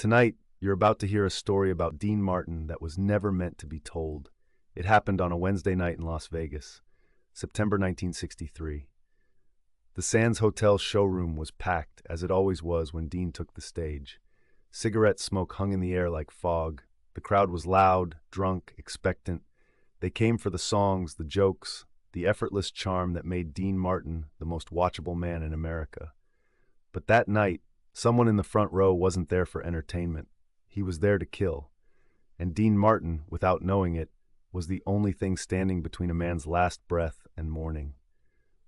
Tonight, you're about to hear a story about Dean Martin that was never meant to be told. It happened on a Wednesday night in Las Vegas, September 1963. The Sands Hotel showroom was packed, as it always was when Dean took the stage. Cigarette smoke hung in the air like fog. The crowd was loud, drunk, expectant. They came for the songs, the jokes, the effortless charm that made Dean Martin the most watchable man in America. But that night, someone in the front row wasn't there for entertainment. He was there to kill. And Dean Martin, without knowing it, was the only thing standing between a man's last breath and morning.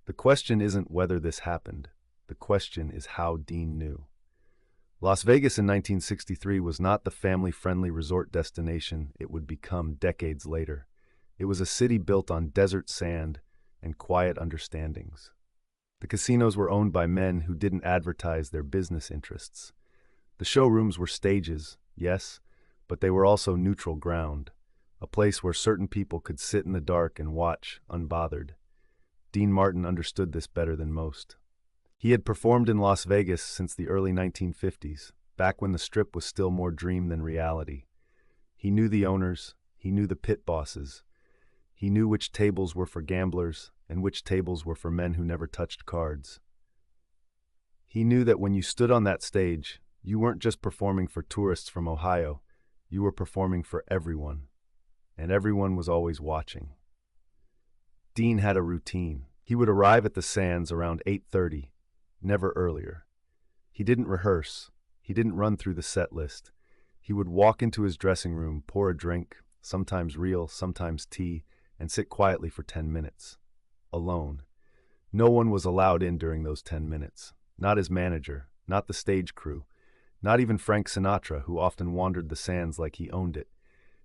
The question isn't whether this happened. The question is how Dean knew. Las Vegas in 1963 was not the family-friendly resort destination it would become decades later. It was a city built on desert sand and quiet understandings. The casinos were owned by men who didn't advertise their business interests. The showrooms were stages, yes, but they were also neutral ground, a place where certain people could sit in the dark and watch, unbothered. Dean Martin understood this better than most. He had performed in Las Vegas since the early 1950s, back when the Strip was still more dream than reality. He knew the owners, he knew the pit bosses. He knew which tables were for gamblers and which tables were for men who never touched cards. He knew that when you stood on that stage, you weren't just performing for tourists from Ohio, you were performing for everyone. And everyone was always watching. Dean had a routine. He would arrive at the Sands around 8:30, never earlier. He didn't rehearse. He didn't run through the set list. He would walk into his dressing room, pour a drink, sometimes real, sometimes tea, and sit quietly for 10 minutes. Alone. No one was allowed in during those 10 minutes. Not his manager, not the stage crew, not even Frank Sinatra, who often wandered the Sands like he owned it.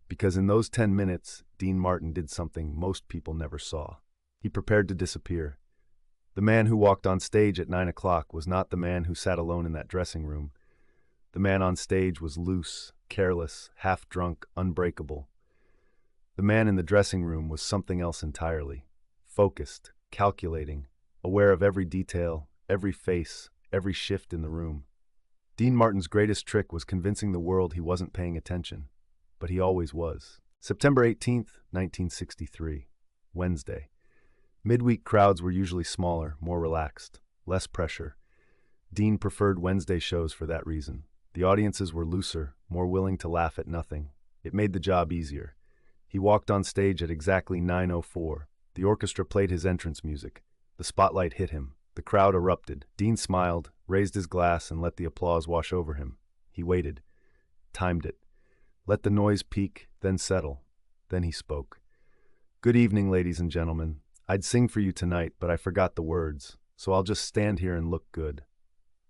Because in those 10 minutes, Dean Martin did something most people never saw. He prepared to disappear. The man who walked on stage at 9 o'clock was not the man who sat alone in that dressing room. The man on stage was loose, careless, half-drunk, unbreakable. The man in the dressing room was something else entirely. Focused, calculating, aware of every detail, every face, every shift in the room. Dean Martin's greatest trick was convincing the world he wasn't paying attention. But he always was. September 18th, 1963, Wednesday. Midweek crowds were usually smaller, more relaxed, less pressure. Dean preferred Wednesday shows for that reason. The audiences were looser, more willing to laugh at nothing. It made the job easier. He walked on stage at exactly 9:04. The orchestra played his entrance music. The spotlight hit him. The crowd erupted. Dean smiled, raised his glass, and let the applause wash over him. He waited, timed it. Let the noise peak, then settle. Then he spoke. "Good evening, ladies and gentlemen. I'd sing for you tonight, but I forgot the words, so I'll just stand here and look good."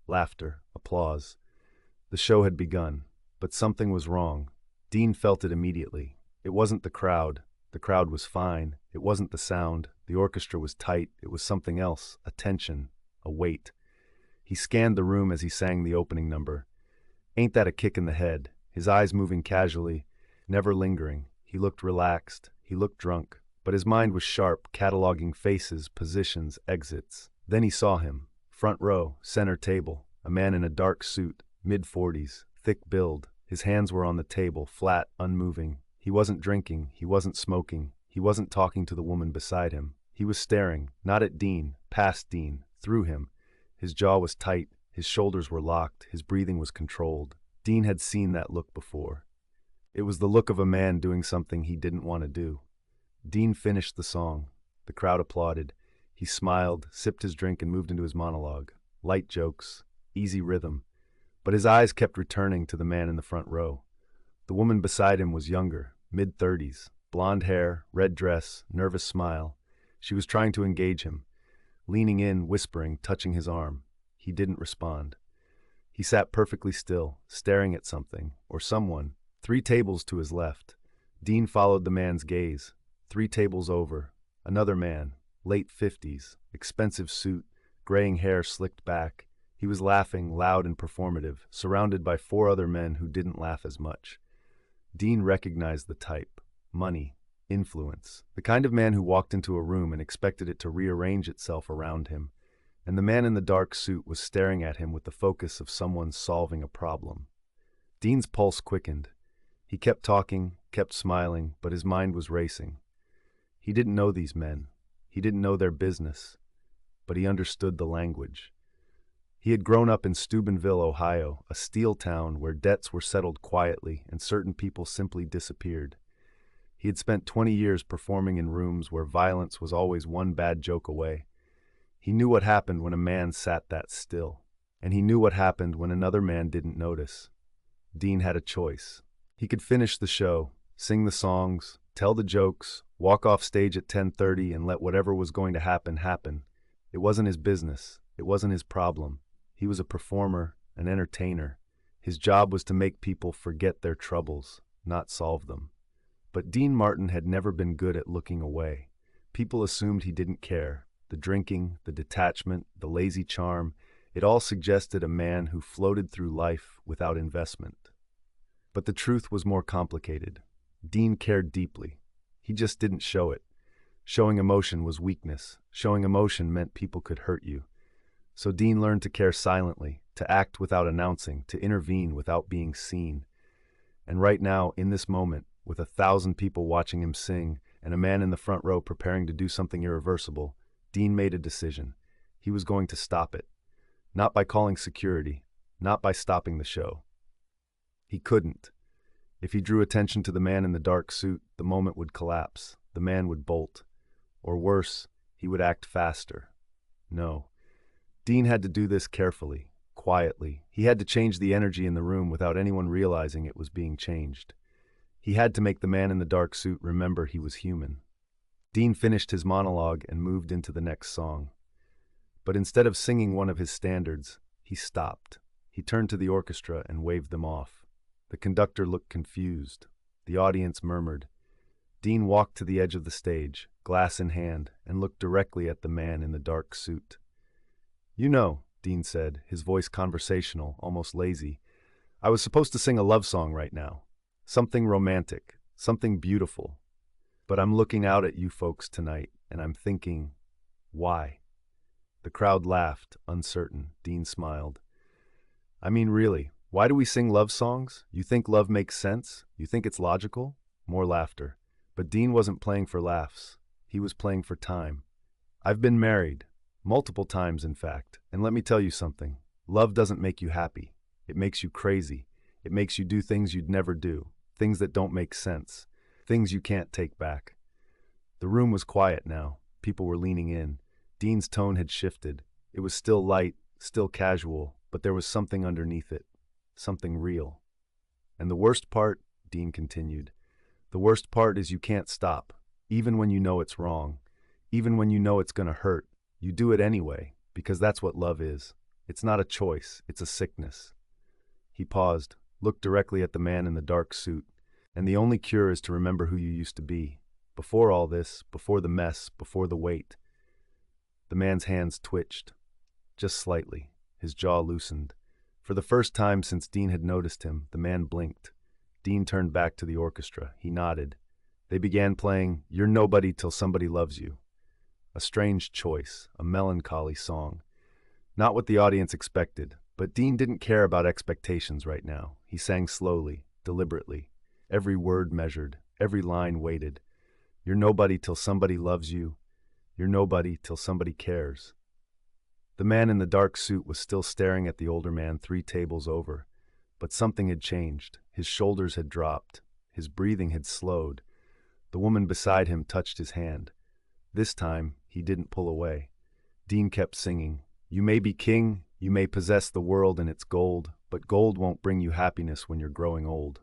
Laughter, applause. The show had begun, but something was wrong. Dean felt it immediately. It wasn't the crowd. The crowd was fine. It wasn't the sound. The orchestra was tight. It was something else, a tension, a weight. He scanned the room as he sang the opening number. Ain't that a kick in the head? His eyes moving casually, never lingering. He looked relaxed, he looked drunk, but his mind was sharp, cataloging faces, positions, exits. Then he saw him, front row, center table, a man in a dark suit, mid-40s, thick build. His hands were on the table, flat, unmoving. He wasn't drinking, he wasn't smoking, he wasn't talking to the woman beside him. He was staring, not at Dean, past Dean, through him. His jaw was tight, his shoulders were locked, his breathing was controlled. Dean had seen that look before. It was the look of a man doing something he didn't want to do. Dean finished the song. The crowd applauded. He smiled, sipped his drink, and moved into his monologue. Light jokes, easy rhythm. But his eyes kept returning to the man in the front row. The woman beside him was younger, mid-30s, blonde hair, red dress, nervous smile. She was trying to engage him, leaning in, whispering, touching his arm. He didn't respond. He sat perfectly still, staring at something, or someone, 3 tables to his left. Dean followed the man's gaze. 3 tables over, another man, late 50s, expensive suit, graying hair slicked back. He was laughing, loud and performative, surrounded by 4 other men who didn't laugh as much. Dean recognized the type. Money, influence. The kind of man who walked into a room and expected it to rearrange itself around him. And the man in the dark suit was staring at him with the focus of someone solving a problem. Dean's pulse quickened. He kept talking, kept smiling, but his mind was racing. He didn't know these men. He didn't know their business, but he understood the language. He had grown up in Steubenville, Ohio, a steel town where debts were settled quietly and certain people simply disappeared. He had spent 20 years performing in rooms where violence was always one bad joke away. He knew what happened when a man sat that still, and he knew what happened when another man didn't notice. Dean had a choice. He could finish the show, sing the songs, tell the jokes, walk off stage at 10:30 and let whatever was going to happen happen. It wasn't his business. It wasn't his problem. He was a performer, an entertainer. His job was to make people forget their troubles, not solve them. But Dean Martin had never been good at looking away. People assumed he didn't care. The drinking, the detachment, the lazy charm, it all suggested a man who floated through life without investment. But the truth was more complicated. Dean cared deeply. He just didn't show it. Showing emotion was weakness. Showing emotion meant people could hurt you. So Dean learned to care silently, to act without announcing, to intervene without being seen. And right now, in this moment, with 1,000 people watching him sing and a man in the front row preparing to do something irreversible, Dean made a decision. He was going to stop it. Not by calling security, not by stopping the show. He couldn't. If he drew attention to the man in the dark suit, the moment would collapse. The man would bolt. Or worse, he would act faster. No. Dean had to do this carefully, quietly. He had to change the energy in the room without anyone realizing it was being changed. He had to make the man in the dark suit remember he was human. Dean finished his monologue and moved into the next song. But instead of singing one of his standards, he stopped. He turned to the orchestra and waved them off. The conductor looked confused. The audience murmured. Dean walked to the edge of the stage, glass in hand, and looked directly at the man in the dark suit. "You know," Dean said, his voice conversational, almost lazy, "I was supposed to sing a love song right now. Something romantic, something beautiful. But I'm looking out at you folks tonight, and I'm thinking, why?" The crowd laughed, uncertain. Dean smiled. "I mean, really, why do we sing love songs? You think love makes sense? You think it's logical?" More laughter. But Dean wasn't playing for laughs. He was playing for time. "I've been married. Multiple times, in fact. And let me tell you something. Love doesn't make you happy. It makes you crazy. It makes you do things you'd never do. Things that don't make sense. Things you can't take back." The room was quiet now. People were leaning in. Dean's tone had shifted. It was still light, still casual, but there was something underneath it. Something real. "And the worst part," Dean continued, "the worst part is you can't stop. Even when you know it's wrong. Even when you know it's gonna hurt. You do it anyway, because that's what love is. It's not a choice, it's a sickness." He paused, looked directly at the man in the dark suit. "And the only cure is to remember who you used to be. Before all this, before the mess, before the weight." The man's hands twitched. Just slightly. His jaw loosened. For the first time since Dean had noticed him, the man blinked. Dean turned back to the orchestra. He nodded. They began playing "You're Nobody Till Somebody Loves You." A strange choice, a melancholy song. Not what the audience expected, but Dean didn't care about expectations right now. He sang slowly, deliberately. Every word measured, every line weighted. "You're nobody till somebody loves you. You're nobody till somebody cares." The man in the dark suit was still staring at the older man 3 tables over, but something had changed. His shoulders had dropped. His breathing had slowed. The woman beside him touched his hand. This time, he didn't pull away. Dean kept singing. "You may be king, you may possess the world and its gold, but gold won't bring you happiness when you're growing old."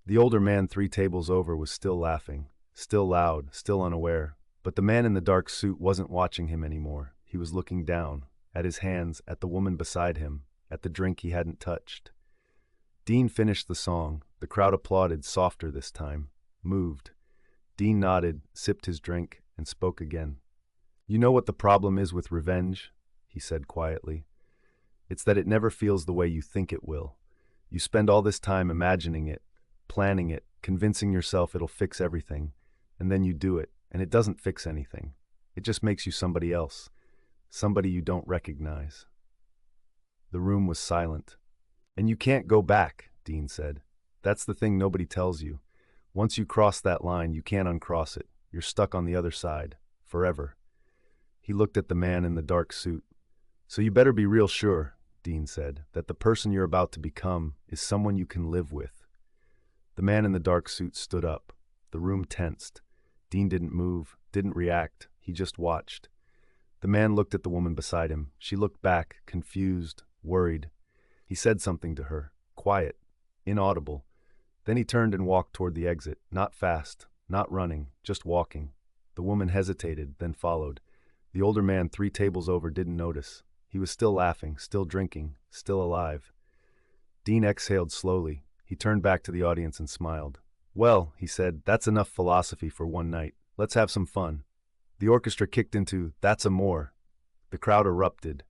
The older man 3 tables over was still laughing, still loud, still unaware, but the man in the dark suit wasn't watching him anymore. He was looking down, at his hands, at the woman beside him, at the drink he hadn't touched. Dean finished the song. The crowd applauded, softer this time, moved. Dean nodded, sipped his drink, and spoke again. "You know what the problem is with revenge?" he said quietly. "It's that it never feels the way you think it will. You spend all this time imagining it, planning it, convincing yourself it'll fix everything, and then you do it, and it doesn't fix anything. It just makes you somebody else, somebody you don't recognize." The room was silent. "And you can't go back," Dean said. That's the thing nobody tells you. Once you cross that line, you can't uncross it. You're stuck on the other side. Forever. He looked at the man in the dark suit. So you better be real sure, Dean said, that the person you're about to become is someone you can live with. The man in the dark suit stood up. The room tensed. Dean didn't move, didn't react. He just watched. The man looked at the woman beside him. She looked back, confused, worried. He said something to her, quiet, inaudible. Then he turned and walked toward the exit, not fast, not running, just walking. The woman hesitated, then followed. The older man 3 tables over didn't notice. He was still laughing, still drinking, still alive. Dean exhaled slowly. He turned back to the audience and smiled. Well, he said, that's enough philosophy for one night. Let's have some fun. The orchestra kicked into That's Amore. The crowd erupted.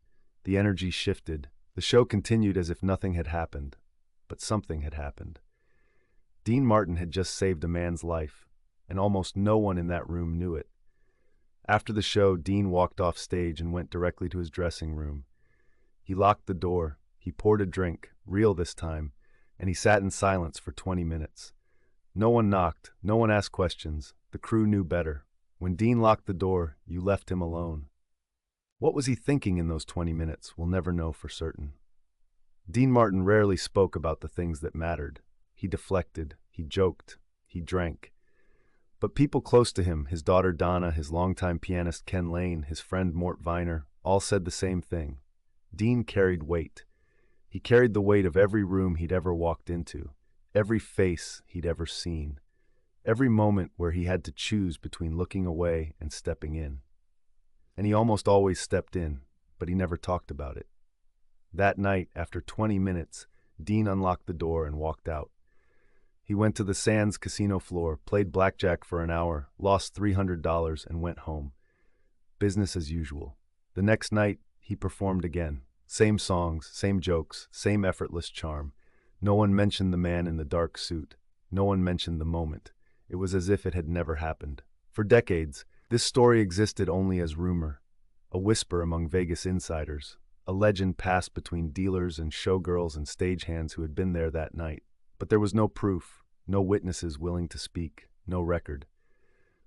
The energy shifted. The show continued as if nothing had happened. But something had happened. Dean Martin had just saved a man's life, and almost no one in that room knew it. After the show, Dean walked off stage and went directly to his dressing room. He locked the door. He poured a drink, real this time, and he sat in silence for 20 minutes. No one knocked. No one asked questions. The crew knew better. When Dean locked the door, you left him alone. What was he thinking in those 20 minutes? We'll never know for certain. Dean Martin rarely spoke about the things that mattered. He deflected. He joked. He drank. But people close to him, his daughter Donna, his longtime pianist Ken Lane, his friend Mort Viner, all said the same thing. Dean carried weight. He carried the weight of every room he'd ever walked into, every face he'd ever seen, every moment where he had to choose between looking away and stepping in. And he almost always stepped in, but he never talked about it. That night, after 20 minutes, Dean unlocked the door and walked out. He went to the Sands casino floor, played blackjack for an hour, lost $300, and went home. Business as usual. The next night, he performed again. Same songs, same jokes, same effortless charm. No one mentioned the man in the dark suit. No one mentioned the moment. It was as if it had never happened. For decades, this story existed only as rumor, a whisper among Vegas insiders, a legend passed between dealers and showgirls and stagehands who had been there that night. But there was no proof, no witnesses willing to speak, no record.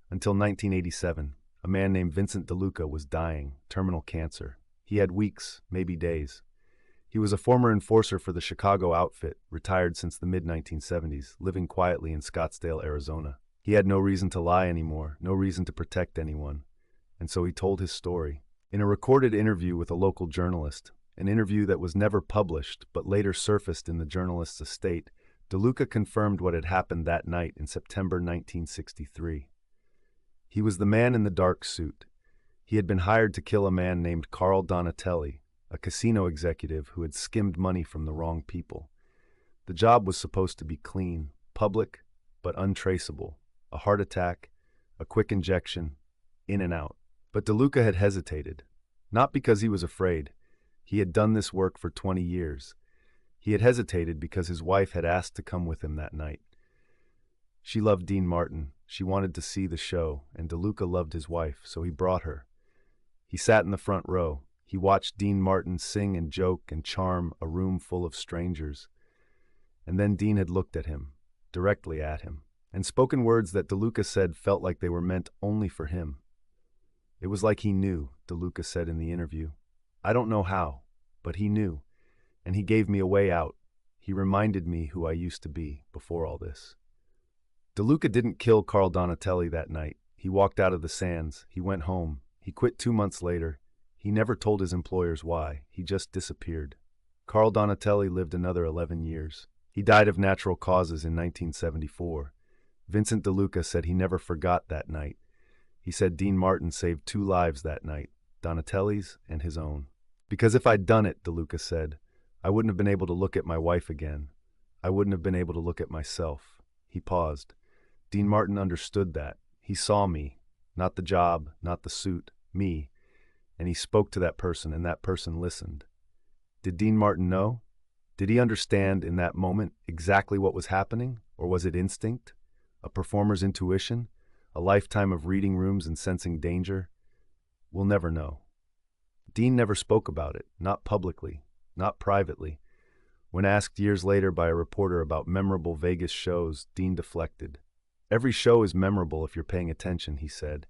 Until 1987, a man named Vincent DeLuca was dying, terminal cancer. He had weeks, maybe days. He was a former enforcer for the Chicago outfit, retired since the mid-1970s, living quietly in Scottsdale, Arizona. He had no reason to lie anymore, no reason to protect anyone. And so he told his story. In a recorded interview with a local journalist, an interview that was never published but later surfaced in the journalist's estate, DeLuca confirmed what had happened that night in September 1963. He was the man in the dark suit. He had been hired to kill a man named Carl Donatelli, a casino executive who had skimmed money from the wrong people. The job was supposed to be clean, public, but untraceable. A heart attack, a quick injection, in and out. But DeLuca had hesitated. Not because he was afraid. He had done this work for 20 years. He had hesitated because his wife had asked to come with him that night. She loved Dean Martin. She wanted to see the show, and DeLuca loved his wife, so he brought her. He sat in the front row. He watched Dean Martin sing and joke and charm a room full of strangers. And then Dean had looked at him, directly at him, and spoken words that DeLuca said felt like they were meant only for him. It was like he knew, DeLuca said in the interview. I don't know how, but he knew. And he gave me a way out. He reminded me who I used to be before all this. DeLuca didn't kill Carl Donatelli that night. He walked out of the Sands. He went home. He quit 2 months later. He never told his employers why. He just disappeared. Carl Donatelli lived another 11 years. He died of natural causes in 1974. Vincent DeLuca said he never forgot that night. He said Dean Martin saved 2 lives that night, Donatelli's and his own. Because if I'd done it, DeLuca said, I wouldn't have been able to look at my wife again. I wouldn't have been able to look at myself. He paused. Dean Martin understood that. He saw me, not the job, not the suit, me. And he spoke to that person, and that person listened. Did Dean Martin know? Did he understand in that moment exactly what was happening? Or was it instinct? A performer's intuition? A lifetime of reading rooms and sensing danger? We'll never know. Dean never spoke about it, not publicly, not privately. When asked years later by a reporter about memorable Vegas shows, Dean deflected. "Every show is memorable if you're paying attention," he said,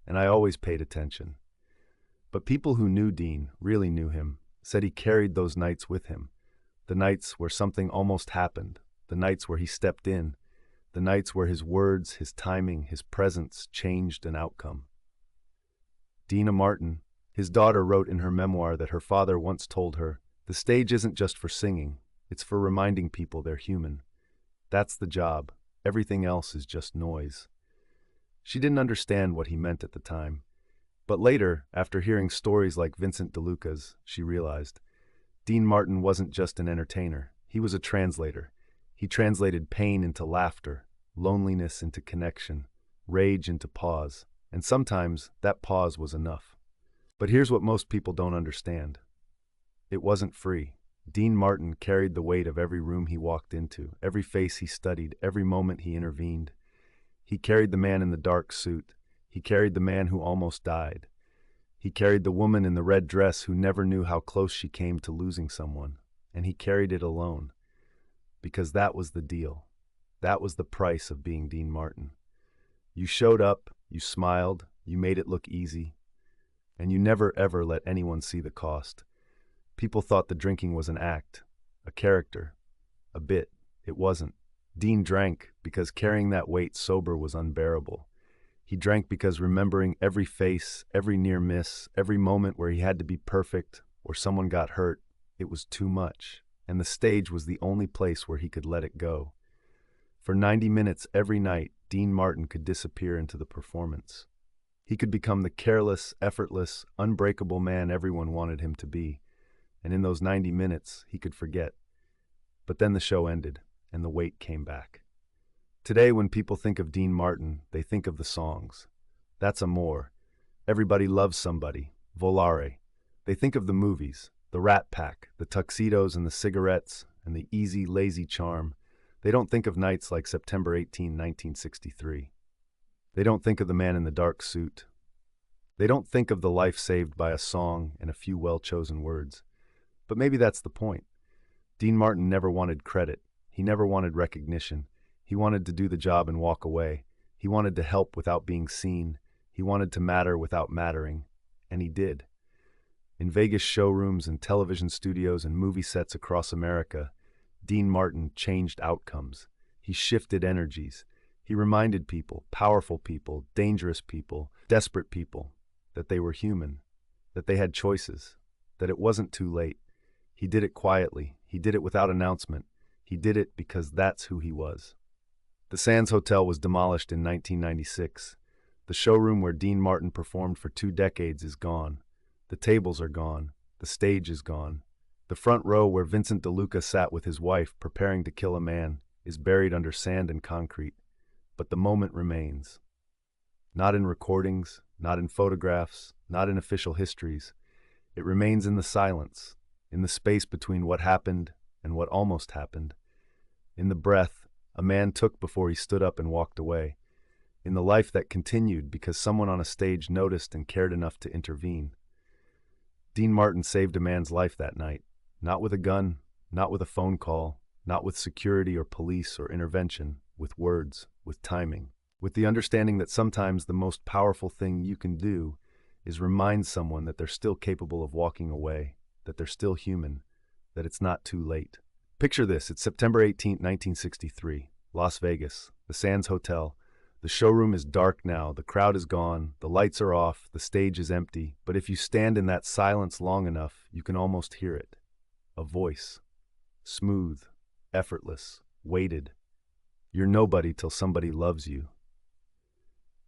and I always paid attention. But people who knew Dean, really knew him, said he carried those nights with him. The nights where something almost happened, the nights where he stepped in, the nights where his words, his timing, his presence changed an outcome. Dean Martin, his daughter, wrote in her memoir that her father once told her, "The stage isn't just for singing, it's for reminding people they're human. That's the job. Everything else is just noise." She didn't understand what he meant at the time. But later, after hearing stories like Vincent DeLuca's, she realized Dean Martin wasn't just an entertainer. He was a translator. He translated pain into laughter, loneliness into connection, rage into pause, and sometimes that pause was enough. But here's what most people don't understand. It wasn't free. Dean Martin carried the weight of every room he walked into, every face he studied, every moment he intervened. He carried the man in the dark suit. He carried the man who almost died. He carried the woman in the red dress who never knew how close she came to losing someone. And he carried it alone. Because that was the deal. That was the price of being Dean Martin. You showed up, you smiled, you made it look easy, and you never ever let anyone see the cost. People thought the drinking was an act, a character, a bit. It wasn't. Dean drank because carrying that weight sober was unbearable. He drank because remembering every face, every near miss, every moment where he had to be perfect or someone got hurt, it was too much, and the stage was the only place where he could let it go. For 90 minutes every night, Dean Martin could disappear into the performance. He could become the careless, effortless, unbreakable man everyone wanted him to be. And in those 90 minutes, he could forget. But then the show ended, and the weight came back. Today, when people think of Dean Martin, they think of the songs. That's Amor. Everybody Loves Somebody. Volare. They think of the movies, the Rat Pack, the tuxedos and the cigarettes, and the easy, lazy charm. They don't think of nights like September 18, 1963. They don't think of the man in the dark suit. They don't think of the life saved by a song and a few well-chosen words. But maybe that's the point. Dean Martin never wanted credit. He never wanted recognition. He wanted to do the job and walk away. He wanted to help without being seen. He wanted to matter without mattering. And he did. In Vegas showrooms and television studios and movie sets across America, Dean Martin changed outcomes. He shifted energies. He reminded people, powerful people, dangerous people, desperate people, that they were human, that they had choices, that it wasn't too late. He did it quietly. He did it without announcement. He did it because that's who he was. The Sands Hotel was demolished in 1996. The showroom where Dean Martin performed for 2 decades is gone. The tables are gone. The stage is gone. The front row where Vincent DeLuca sat with his wife preparing to kill a man is buried under sand and concrete. But the moment remains. Not in recordings, not in photographs, not in official histories. It remains in the silence, in the space between what happened and what almost happened. In the breath a man took before he stood up and walked away. In the life that continued because someone on a stage noticed and cared enough to intervene. Dean Martin saved a man's life that night. Not with a gun, not with a phone call, not with security or police or intervention, with words, with timing, with the understanding that sometimes the most powerful thing you can do is remind someone that they're still capable of walking away, that they're still human, that it's not too late. Picture this, it's September 18, 1963, Las Vegas, the Sands Hotel. The showroom is dark now, the crowd is gone, the lights are off, the stage is empty, but if you stand in that silence long enough, you can almost hear it. A voice. Smooth, effortless, weighted. You're nobody till somebody loves you.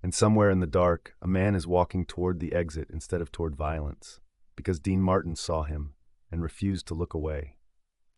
And somewhere in the dark, a man is walking toward the exit instead of toward violence, because Dean Martin saw him and refused to look away.